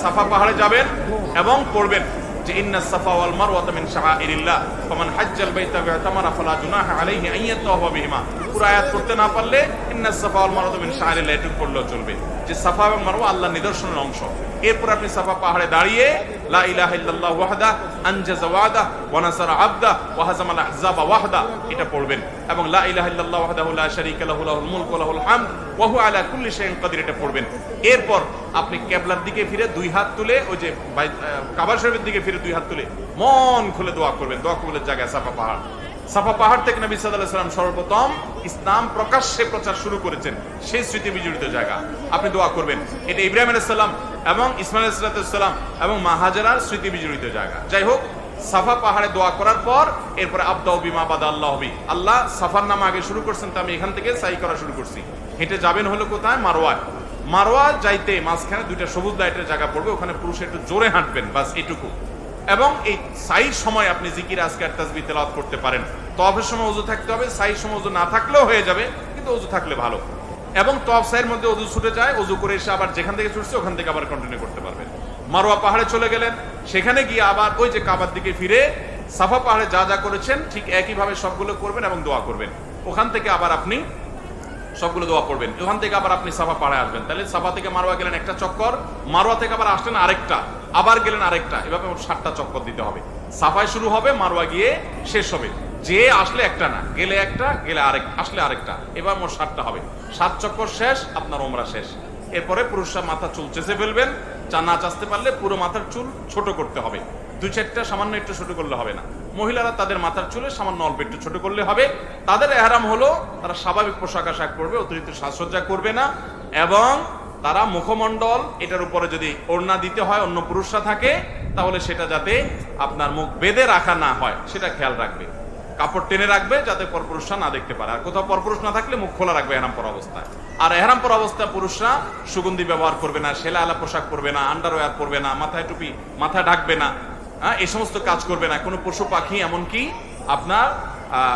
সাফা পাহাড়ে যাবেন এবং পড়বেন যে ইন্নাস সাফা ওয়াল মারওয়াতা মিন শাআইরিল্লাহ ফামান হাজ্জাল বাইতা ওয়াতামারা ফালা জুনাহা আলাইহি আন ইয়াতাওয়াফা বিহিমা। পুরো আয়াত পড়তে না পারলে ইন্নাস সাফা ওয়াল মারওয়াতা মিন শাআইরিল্লাহ এটুকু পড়লেও চলবে, যে সাফা এবং মারওয়া আল্লাহর নিদর্শনের অংশ। এরপর আপনি সাফা পাহাড়ে দাঁড়িয়ে লা ইলাহা ইল্লাল্লাহ ওয়াহদা আনজাযা ওয়াদা ওয়া নাসারা আবদা ওয়া হাজামাল আহজাবা ওয়াহদা এটা পড়বেন, এবং লা ইলাহা ইল্লাল্লাহ ওয়াহদাহু লা শারীকা লাহু লাহুল মুলকু ওয়া লাহুল হামদ ওয়া হুয়া আলা কুল্লি শাইইন কাদির এটা পড়বেন। এরপর আপনি কিবলার দিকে ফিরে দুই হাত তুলে ওই যে কাবা শরীফের দিকে ফিরে দুই হাত তুলে মন খুলে দোয়া করবেন। দোয়া কবুলের জায়গায় সাফা পাহাড়। সাফা পাহাড় থেকে নবী সাল্লাল্লাহু আলাইহি ওয়াসাল্লাম সর্বপ্রথম ইসলাম প্রকাশ্যে প্রচার শুরু করেছেন, সেই স্মৃতি বিজড়িত জায়গা। আপনি দোয়া করবেন। এটা ইব্রাহিম আলাইহিস সালাম এবং ইসমাঈল আলাইহিস সালাম এবং মা হাজেরার স্মৃতি বিজড়িত জায়গা। যাই হোক, সাফা পাহাড়ে দোয়া করার পর এরপরে আবদাউ বিমা বাদা আল্লাহু বি, আল্লাহ সাফার নাম আগে শুরু করছেন, তো আমি এখান থেকে সাই করা শুরু করছি। হেঁটে যাবেন হলো কোথায়? মারওয়ায়। মারওয়া যাইতে মাঝখানে দুইটা সবুজ লাইটের জায়গা পড়বে, ওখানে পুরুষ একটু জোরে হাঁটবেন, বাস এটুকু। এবং এই সাইর সময় আপনি জিকির আজকার তাসবিহ তেলাওয়াত করতে পারেন। তওয়াফের সময় ওযু থাকতে হবে, সাইর সময় ওযু না থাকলেও হয়ে যাবে, কিন্তু ওযু থাকলে ভালো। এবং তওয়াফ সাইর মধ্যে ওযু ছুটে যায়, ওযু করে এসে আবার যেখান থেকে ছুটছে ওখান থেকে আবার কন্টিনিউ করতে পারবেন। মারওয়া পাহাড়ে চলে গেলেন, সেখানে গিয়ে আবার ওই যে কাবার দিকে ফিরে সাফা পাহাড়ে যা যা করেছেন ঠিক একইভাবে সবগুলো করবেন এবং দোয়া করবেন। ওখান থেকে আবার আপনি সবগুলো দোয়া পড়বেন। ওখান থেকে আবার আপনি সাফা পাহাড়ে আসবেন। তাহলে সাফা থেকে মারওয়া গেলেন একটা চক্কর, মারওয়া থেকে আবার আসলেন আরেকটা, আবার গেলেন আরেকটা, এভাবে মোট 7টা চক্কর দিতে হবে। সাফায় শুরু হবে, মারওয়া গিয়ে শেষ হবে। যে আসলে একটা না, গেলে একটা, গেলে আরেক, আসলে আরেকটা, এবার মোট 7টা হবে। 7 চক্কর শেষ, আপনার ওমরা শেষ। এরপরে পুরুষরা মাথা চুল চেঁচে ফেলবেন, না চাচতে পারলে পুরো মাথার চুল ছোট করতে হবে। 2-4টা সামান্য একটু ছোট করলে হবে না। মহিলারা তাদের মাথার চুলে সামান্য অল্প একটু ছোট করলে হবে। তাদের ইহরাম হলো তারা স্বাভাবিক পোশাক আশাক পরবে, অতিরিক্ত সাজসজ্জা করবে না, এবং তারা মুখমণ্ডল এটার উপরে যদি ওড়না দিতে হয় অন্য পুরুষরা থাকে তাহলে সেটা যাতে আপনার মুখ বেঁধে রাখা না হয় সেটা খেয়াল রাখবে। কাপড় টেনে রাখবে যাতে পরপুরুষরা না দেখতে পারে। আর কোথাও পরপুরুষ না থাকলে মুখ খোলা রাখবে এহরাম পরা অবস্থায়। আর এহরাম পরা অবস্থায় পুরুষরা সুগন্ধি ব্যবহার করবে না, সেলা আলা পোশাক পরবে না, আন্ডারওয়্যার পরবে না, মাথায় টুপি, মাথা ঢাকবে না, এই সমস্ত কাজ করবে না। কোনো পশু পাখি এমনকি আপনার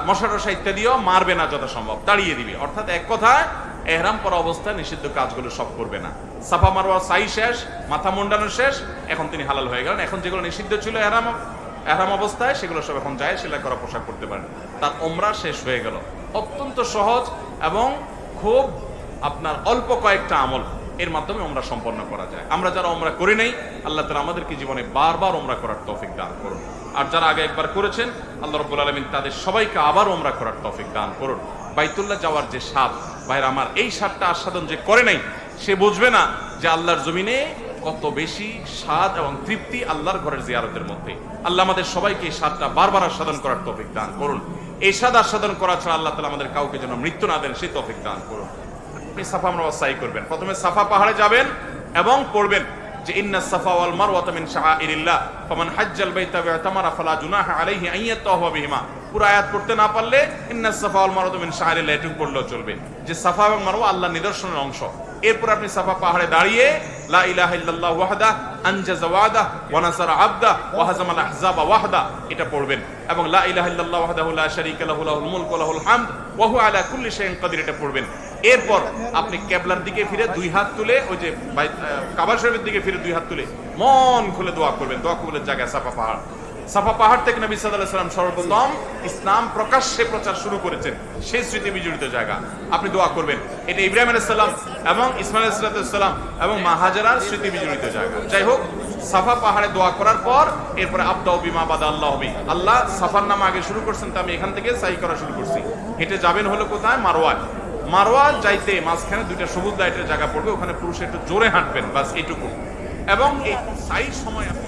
মশা টশা ইত্যাদিও মারবে না, যথাসম্ভব তাড়িয়ে দিবে। অর্থাৎ এক কথায় এহরাম পরা অবস্থায় নিষিদ্ধ কাজগুলো সব করবে না। সাফা মারওয়া সাই শেষ, মাথা মুন্ডানো শেষ, এখন তিনি হালাল হয়ে গেলেন। এখন যেগুলো নিষিদ্ধ ছিল এহরাম অবস্থায় সেগুলো সব এখন যায়, সেলাই করা পোশাক করতে পারেন। তার ওমরা শেষ হয়ে গেল। অত্যন্ত সহজ এবং খুব আপনার অল্প কয়েকটা আমল এর মাধ্যমে ওমরা সম্পন্ন করা যায়। আমরা যারা ওমরা করি নাই, আল্লাহ তাআলা আমাদেরকে জীবনে বারবার ওমরা করার তৌফিক দান করুন। আর যারা আগে একবার করেছেন, আল্লাহ রাব্বুল আলামিন তাদের সবাইকে আবার ওমরা করার তৌফিক দান করুন। বাইতুল্লাহ যাওয়ার যে স্বাদ, ভাইরা আমার, এই স্বাদটা আস্বাদন যে করে নাই সে বুঝবে না যে আল্লাহর জমিনে কত বেশি স্বাদ এবং তৃপ্তি আল্লাহর ঘরের জিয়ারতের মধ্যে। আল্লাহ আমাদের সবাইকে এই স্বাদটা বারবার আস্বাদন করার তৌফিক দান করুন। এই স্বাদ আস্বাদন করা ছাড়া আল্লাহ তাআলা আমাদের কাউকে যেন মৃত্যু না দেন, সেই তৌফিক দান করুন। আপনি সাফা মারওয়া সাই করবেন। প্রথমে সাফা পাহাড়ে যাবেন এবং পড়বেন যে ইন্নাস সাফা ওয়াল মারওয়াতা মিন শাআইরিল্লাহ ফামান হাজ্জাল বাইতা ওয়াতামারা ফালা জুনাহা আলাইহি আন ইয়াতাওয়াফা বিহিমা। পুরো আয়াত পড়তে না পারলে ইন্নাস সাফা ওয়াল মারওয়াতা মিন শাআইরিল্লাহ এটুকু পড়লেও চলবে, যে সাফা এবং মারওয়া আল্লাহর নিদর্শনের অংশ। এরপর আপনি সাফা পাহাড়ে দাঁড়িয়ে লা ইলাহা ইল্লাল্লাহ ওয়াহদা আনজাযা ওয়াদা ওয়া নাসারা আবদা ওয়া হাজামাল আহজাবা ওয়াহদা এটা পড়বেন, এবং লা ইলাহা ইল্লাল্লাহ ওয়াহদাহু লা শারীকা লাহু লাহুল মুলকু ওয়া লাহুল হামদ ওয়া হুয়া আলা কুল্লি শাইইন কাদির এটা পড়বেন। এরপর আপনি কিবলার দিকে ফিরে দুই হাত তুলে ওই যে কাবা শরীফের দিকে ফিরে দুই হাত তুলে মন খুলে দোয়া করবেন। দোয়া কবুলের জায়গায় সাফা পাহাড়। সাফা পাহাড় থেকে নবী সাল্লাল্লাহু আলাইহি ওয়াসাল্লাম সর্বপ্রথম ইসলাম প্রকাশ্যে প্রচার শুরু করেছেন, সেই স্মৃতি বিজড়িত জায়গা। আপনি দোয়া করবেন। এটা ইব্রাহিম আলাইহিস সালাম এবং ইসমাঈল আলাইহিস সালাম এবং মা হাজেরার স্মৃতি বিজড়িত জায়গা। যাই হোক, সাফা পাহাড়ে দোয়া করার পর এরপরে আবদাউ বিমা বাদা আল্লাহু বি, আল্লাহ সাফার নাম আগে শুরু করছেন, তো আমি এখান থেকে সাই করা শুরু করছি। হেঁটে যাবেন হলো কোথায়? মারওয়ায়। মারওয়া যাইতে মাঝখানে দুইটা সবুজ লাইটের জায়গা পড়বে, ওখানে পুরুষ একটু জোরে হাঁটবেন, বাস এটুকু। এবং এই সাই সময় আপনি